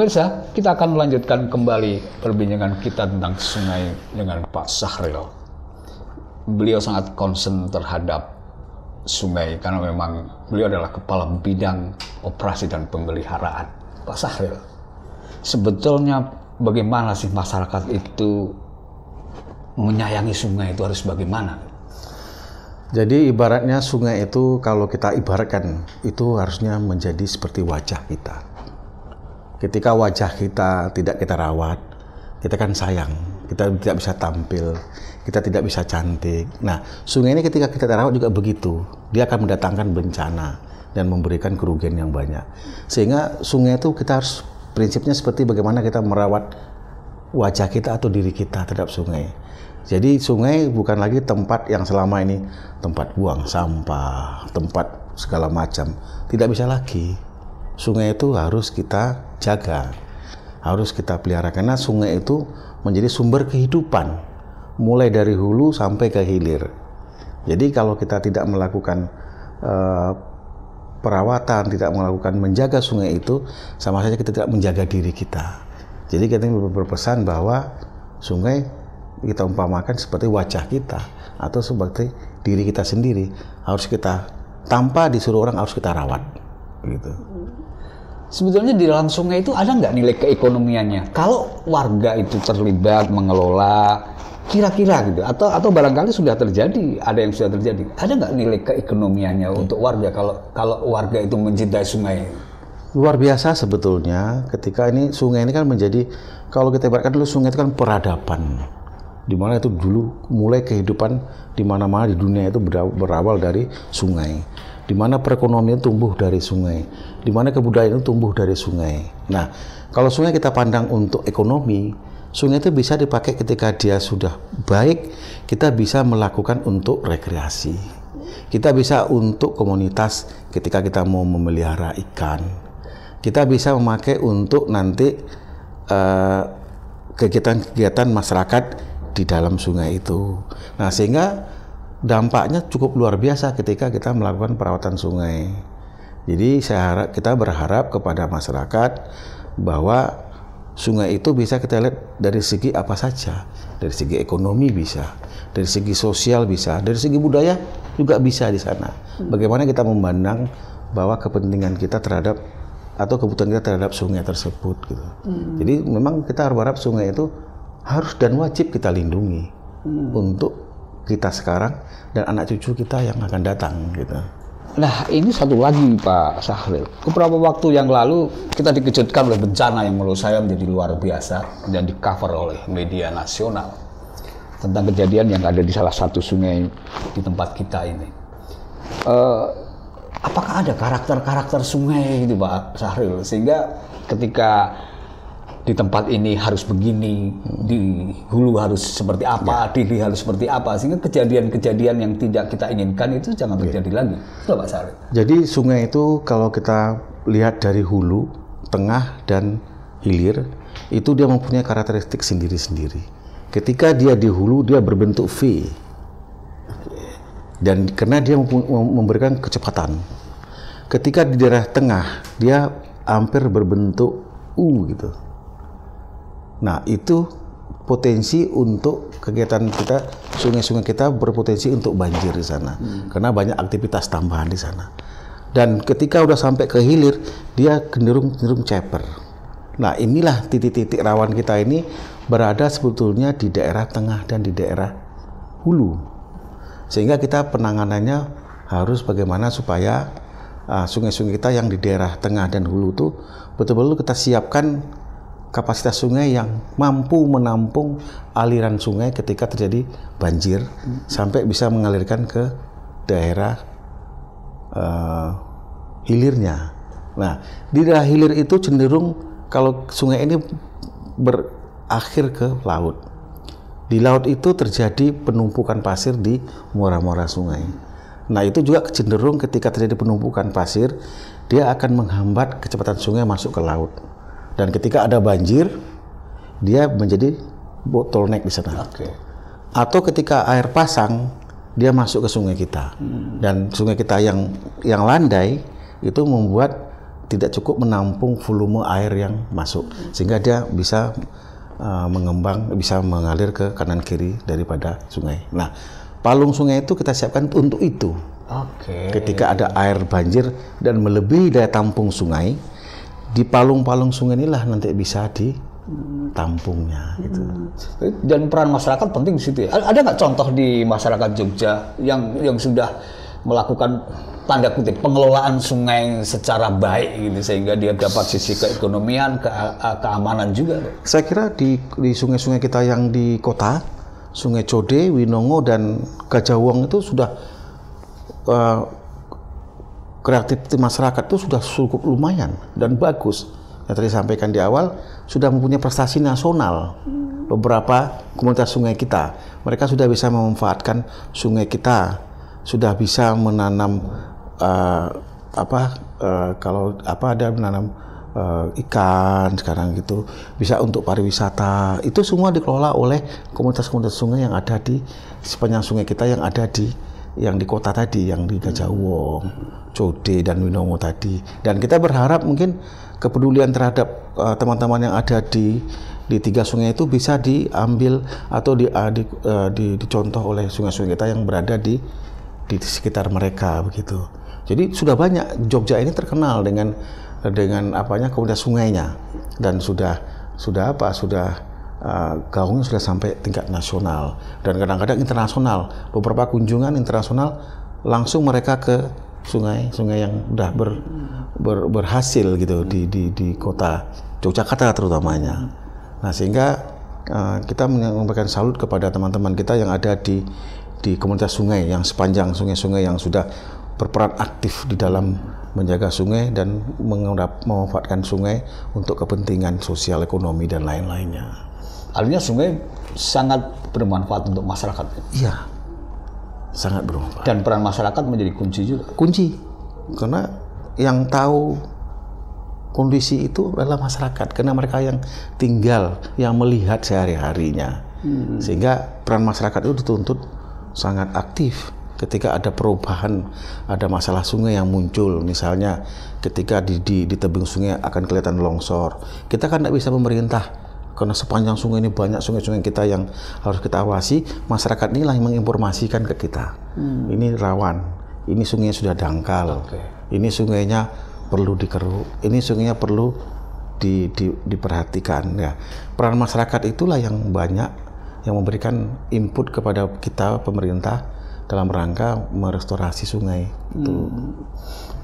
Pemirsa, kita akan melanjutkan kembali perbincangan kita tentang sungai dengan Pak Syahril. Beliau sangat concern terhadap sungai karena memang beliau adalah kepala bidang operasi dan pemeliharaan. Pak Syahril, sebetulnya bagaimana sih masyarakat itu menyayangi sungai itu harus bagaimana? Jadi ibaratnya sungai itu kalau kita ibaratkan itu harusnya menjadi seperti wajah kita. Ketika wajah kita tidak kita rawat, kita kan sayang, kita tidak bisa tampil, kita tidak bisa cantik. Nah, sungai ini ketika kita rawat juga begitu, dia akan mendatangkan bencana dan memberikan kerugian yang banyak. Sehingga sungai itu kita harus prinsipnya seperti bagaimana kita merawat wajah kita atau diri kita terhadap sungai. Jadi sungai bukan lagi tempat yang selama ini tempat buang sampah, tempat segala macam. Tidak bisa lagi. Sungai itu harus kita jaga, harus kita pelihara karena sungai itu menjadi sumber kehidupan mulai dari hulu sampai ke hilir. Jadi kalau kita tidak melakukan perawatan, tidak melakukan menjaga sungai itu, sama saja kita tidak menjaga diri kita. Jadi kita berpesan bahwa sungai kita umpamakan seperti wajah kita atau seperti diri kita sendiri, harus kita tanpa disuruh orang harus kita rawat gitu. Sebetulnya di dalam sungai itu ada nggak nilai keekonomiannya? Kalau warga itu terlibat mengelola, kira-kira gitu, atau barangkali sudah terjadi, ada yang sudah terjadi, ada nggak nilai keekonomiannya untuk warga kalau warga itu mencintai sungai? Luar biasa sebetulnya ketika ini sungai ini kan menjadi, kalau kita ibaratkan dulu sungai itu kan peradaban, di mana itu dulu mulai kehidupan di mana-mana di dunia itu berawal dari sungai. Di mana perekonomian tumbuh dari sungai, di mana kebudayaan itu tumbuh dari sungai. Nah, kalau sungai kita pandang untuk ekonomi, sungai itu bisa dipakai ketika dia sudah baik, kita bisa melakukan untuk rekreasi. Kita bisa untuk komunitas ketika kita mau memelihara ikan. Kita bisa memakai untuk nanti kegiatan-kegiatan masyarakat di dalam sungai itu. Nah, sehingga dampaknya cukup luar biasa ketika kita melakukan perawatan sungai. Jadi kita berharap kepada masyarakat bahwa sungai itu bisa kita lihat dari segi apa saja. Dari segi ekonomi bisa, dari segi sosial bisa, dari segi budaya juga bisa di sana. Bagaimana kita memandang bahwa kepentingan kita terhadap atau kebutuhan kita terhadap sungai tersebut gitu. Jadi memang kita berharap sungai itu harus dan wajib kita lindungi untuk kita sekarang dan anak cucu kita yang akan datang gitu. Nah, ini satu lagi Pak Syahril. Beberapa waktu yang lalu kita dikejutkan oleh bencana yang menurut saya menjadi luar biasa dan di-cover oleh media nasional tentang kejadian yang ada di salah satu sungai di tempat kita ini. Apakah ada karakter-karakter sungai gitu Pak Syahril sehingga ketika di tempat ini harus begini, di hulu harus seperti apa, di hilir harus seperti apa, sehingga kejadian-kejadian yang tidak kita inginkan itu jangan terjadi lagi. Betul Pak Syahril? Jadi sungai itu kalau kita lihat dari hulu, tengah, dan hilir, itu dia mempunyai karakteristik sendiri-sendiri. Ketika dia di hulu, dia berbentuk V. Dan karena dia memberikan kecepatan. Ketika di daerah tengah, dia hampir berbentuk U gitu. Nah, itu potensi untuk kegiatan kita, sungai-sungai kita berpotensi untuk banjir di sana. Karena banyak aktivitas tambahan di sana. Dan ketika udah sampai ke hilir, dia cenderung ceper. Nah, inilah titik-titik rawan kita ini berada sebetulnya di daerah tengah dan di daerah hulu. Sehingga kita penanganannya harus bagaimana supaya sungai-sungai kita yang di daerah tengah dan hulu itu betul-betul kita siapkan kapasitas sungai yang mampu menampung aliran sungai ketika terjadi banjir sampai bisa mengalirkan ke daerah hilirnya. Nah, di daerah hilir itu cenderung kalau sungai ini berakhir ke laut. Di laut itu terjadi penumpukan pasir di muara-muara sungai. Nah, itu juga cenderung ketika terjadi penumpukan pasir, dia akan menghambat kecepatan sungai masuk ke laut. Dan ketika ada banjir, dia menjadi bottleneck di sana. Atau ketika air pasang, dia masuk ke sungai kita. Dan sungai kita yang landai itu membuat tidak cukup menampung volume air yang masuk, sehingga dia bisa mengembang, bisa mengalir ke kanan kiri daripada sungai. Nah, palung sungai itu kita siapkan untuk itu. Ketika ada air banjir dan melebihi daya tampung sungai, di palung-palung sungai inilah nanti bisa ditampungnya. Gitu. Dan peran masyarakat penting di situ ya. Ada nggak contoh di masyarakat Jogja yang sudah melakukan tanda kutip pengelolaan sungai secara baik gitu sehingga dia dapat sisi keekonomian, keamanan juga? Saya kira di sungai-sungai kita yang di kota, Sungai Code, Winongo dan Gajah Wong itu sudah kreativiti masyarakat itu sudah cukup lumayan dan bagus. Yang tadi sampaikan di awal sudah mempunyai prestasi nasional. Beberapa komunitas sungai kita, mereka sudah bisa memanfaatkan sungai kita, sudah bisa menanam ada menanam ikan sekarang gitu, bisa untuk pariwisata. Itu semua dikelola oleh komunitas-komunitas sungai yang ada di sepanjang sungai kita yang ada yang di kota tadi, yang di Gajah Wong, Code dan Winongo tadi. Dan kita berharap mungkin kepedulian terhadap teman-teman yang ada di tiga sungai itu bisa diambil atau dicontoh oleh sungai-sungai kita yang berada di sekitar mereka begitu. Jadi sudah banyak, Jogja ini terkenal dengan komunitas sungainya, dan sudah gaungnya sudah sampai tingkat nasional dan kadang-kadang internasional. Beberapa kunjungan internasional langsung mereka ke sungai-sungai yang sudah berhasil gitu di kota Yogyakarta terutamanya. Nah, sehingga kita memberikan salut kepada teman-teman kita yang ada di komunitas sungai yang sepanjang sungai-sungai yang sudah berperan aktif di dalam menjaga sungai dan memanfaatkan sungai untuk kepentingan sosial, ekonomi dan lain-lainnya. Artinya sungai sangat bermanfaat untuk masyarakat. Iya, sangat bermanfaat. Dan peran masyarakat menjadi kunci juga. Kunci, karena yang tahu kondisi itu adalah masyarakat, karena mereka yang tinggal, yang melihat sehari-harinya. Sehingga peran masyarakat itu dituntut sangat aktif. Ketika ada perubahan, ada masalah sungai yang muncul, misalnya ketika di tebing sungai akan kelihatan longsor, kita kan tidak bisa memerintah, karena sepanjang sungai ini banyak sungai-sungai kita yang harus kita awasi. Masyarakat inilah yang menginformasikan ke kita, ini rawan, ini sungainya sudah dangkal, ini sungainya perlu dikeruk, ini sungainya perlu diperhatikan. Ya, peran masyarakat itulah yang banyak yang memberikan input kepada kita pemerintah dalam rangka merestorasi sungai itu.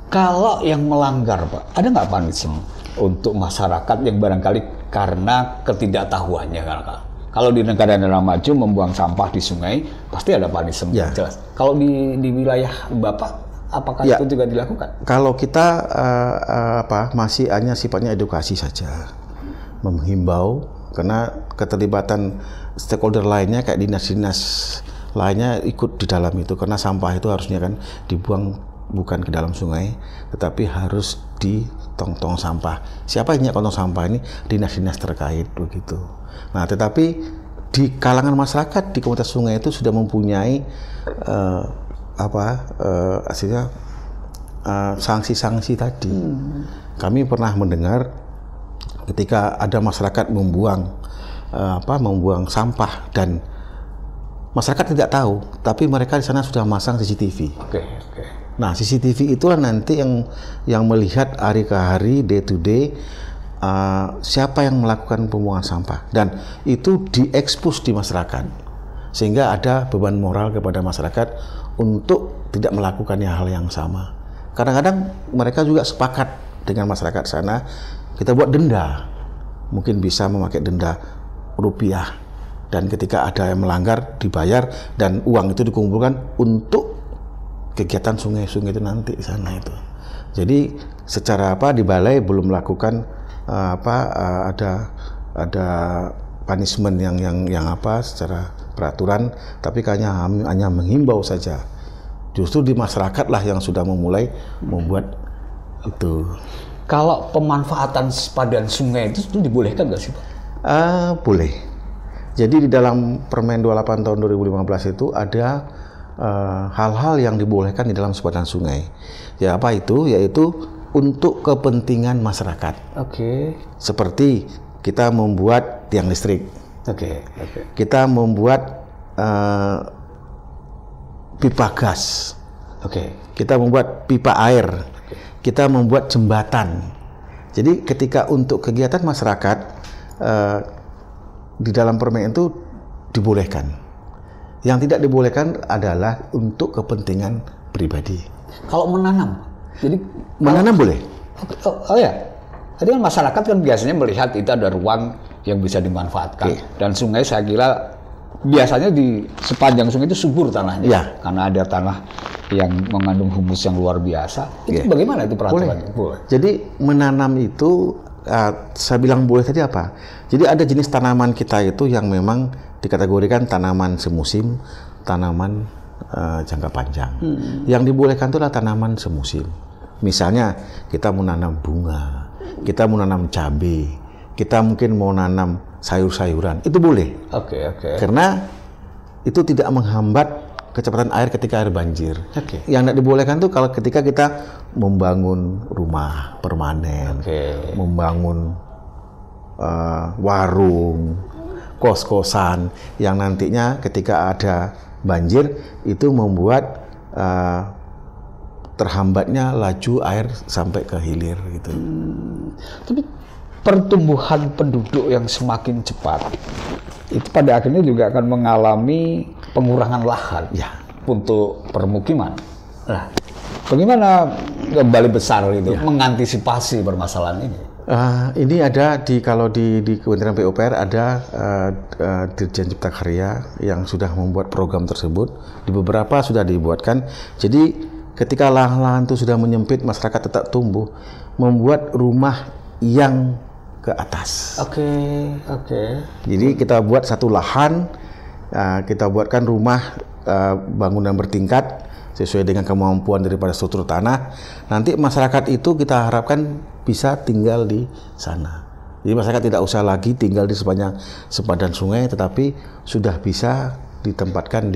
Kalau yang melanggar, Pak, ada nggak punishment untuk masyarakat yang barangkali karena ketidaktahuannya? Kalau di negara-negara maju membuang sampah di sungai pasti ada punishment yang jelas. Kalau di wilayah Bapak, apakah itu juga dilakukan? Kalau kita masih hanya sifatnya edukasi saja, menghimbau, karena keterlibatan stakeholder lainnya kayak dinas-dinas lainnya ikut di dalam itu, karena sampah itu harusnya kan dibuang bukan ke dalam sungai, tetapi harus di tong-tong sampah. Siapa yang punya tong sampah ini? Dinas-dinas terkait begitu. Nah, tetapi di kalangan masyarakat di komunitas sungai itu sudah mempunyai sanksi-sanksi tadi. Kami pernah mendengar ketika ada masyarakat membuang sampah dan masyarakat tidak tahu, tapi mereka di sana sudah masang CCTV. Nah, CCTV itulah nanti yang melihat hari ke hari, day to day, siapa yang melakukan pembuangan sampah, dan itu diekspos di masyarakat, sehingga ada beban moral kepada masyarakat untuk tidak melakukan hal yang sama. Kadang-kadang mereka juga sepakat dengan masyarakat sana, kita buat denda, mungkin bisa memakai denda rupiah. Dan ketika ada yang melanggar dibayar dan uang itu dikumpulkan untuk kegiatan sungai-sungai itu nanti di sana itu. Jadi secara di balai belum melakukan ada punishment yang secara peraturan, tapi hanya menghimbau saja. Justru di masyarakat lah yang sudah memulai membuat itu. Kalau pemanfaatan sepadan sungai itu dibolehkan nggak sih, Pak? Boleh. Jadi di dalam Permen 28 tahun 2015 itu ada hal-hal yang dibolehkan di dalam sepadan sungai. Ya, apa itu? Yaitu untuk kepentingan masyarakat. Oke. Seperti kita membuat tiang listrik. Oke. Kita membuat pipa gas. Oke. Kita membuat pipa air. Kita membuat jembatan. Jadi ketika untuk kegiatan masyarakat di dalam permen itu dibolehkan. Yang tidak dibolehkan adalah untuk kepentingan pribadi. Kalau menanam, jadi Menanam boleh. oh ya, tadi kan masyarakat kan biasanya melihat itu ada ruang yang bisa dimanfaatkan. Oke. Dan sungai saya kira biasanya di sepanjang sungai itu subur tanahnya, Ya. karena ada tanah yang mengandung humus yang luar biasa. Itu Oke. bagaimana itu peraturan? Boleh. Jadi menanam itu saya bilang boleh tadi apa? Jadi ada jenis tanaman kita itu yang memang dikategorikan tanaman semusim, tanaman jangka panjang. Yang dibolehkan itu adalah tanaman semusim. Misalnya kita mau nanam bunga, kita mau nanam cabai, kita mungkin mau nanam sayur-sayuran, itu boleh. Oke. Karena itu tidak menghambat kecepatan air ketika air banjir. Oke. Yang tidak dibolehkan tuh kalau ketika kita membangun rumah permanen, Oke. membangun warung, kos-kosan yang nantinya ketika ada banjir itu membuat terhambatnya laju air sampai ke hilir gitu. Tapi pertumbuhan penduduk yang semakin cepat itu pada akhirnya juga akan mengalami pengurangan lahan Ya. untuk permukiman. Nah, bagaimana Balai Besar itu mengantisipasi permasalahan ini? Ini ada kalau di Kementerian PUPR ada Dirjen Cipta Karya yang sudah membuat program tersebut. Di beberapa sudah dibuatkan. Jadi ketika lahan-lahan itu sudah menyempit, masyarakat tetap tumbuh, membuat rumah yang ke atas. Oke. Jadi kita buat satu lahan, kita buatkan rumah bangunan bertingkat sesuai dengan kemampuan daripada struktur tanah. Nanti masyarakat itu kita harapkan bisa tinggal di sana. Jadi masyarakat tidak usah lagi tinggal di sepanjang sepadan sungai, tetapi sudah bisa ditempatkan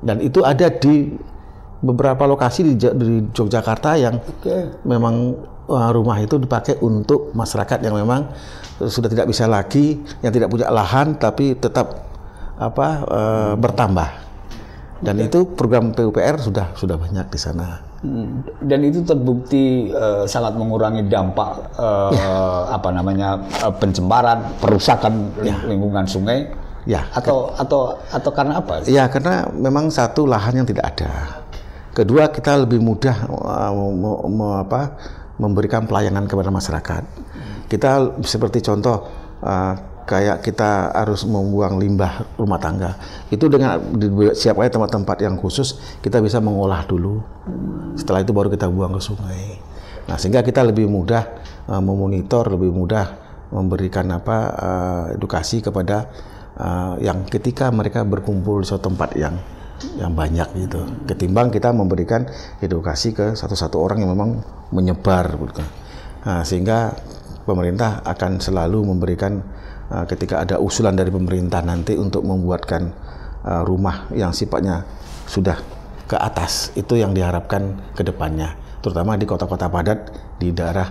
dan itu ada di beberapa lokasi di Yogyakarta yang memang rumah itu dipakai untuk masyarakat yang memang sudah tidak bisa lagi, yang tidak punya lahan tapi tetap bertambah. Dan itu program PUPR sudah banyak di sana. Dan itu terbukti sangat mengurangi dampak pencemaran, perusakan lingkungan sungai. Ya. Atau karena apa? Ya, karena memang satu lahan yang tidak ada. Kedua, kita lebih mudah memberikan pelayanan kepada masyarakat. Kita seperti contoh kayak kita harus membuang limbah rumah tangga. Itu dengan siapkan tempat-tempat yang khusus, kita bisa mengolah dulu. Setelah itu baru kita buang ke sungai. Nah, sehingga kita lebih mudah memonitor, lebih mudah memberikan edukasi kepada yang ketika mereka berkumpul di suatu tempat yang banyak gitu, ketimbang kita memberikan edukasi ke satu-satu orang yang memang menyebar gitu. Nah, sehingga pemerintah akan selalu memberikan ketika ada usulan dari pemerintah nanti untuk membuatkan rumah yang sifatnya sudah ke atas, itu yang diharapkan ke depannya, terutama di kota-kota padat di daerah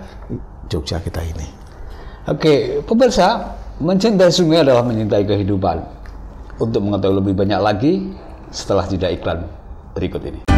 Jogja kita ini. Oke, pemirsa, mencintai sungai adalah mencintai kehidupan. Untuk mengetahui lebih banyak lagi setelah jeda iklan berikut ini.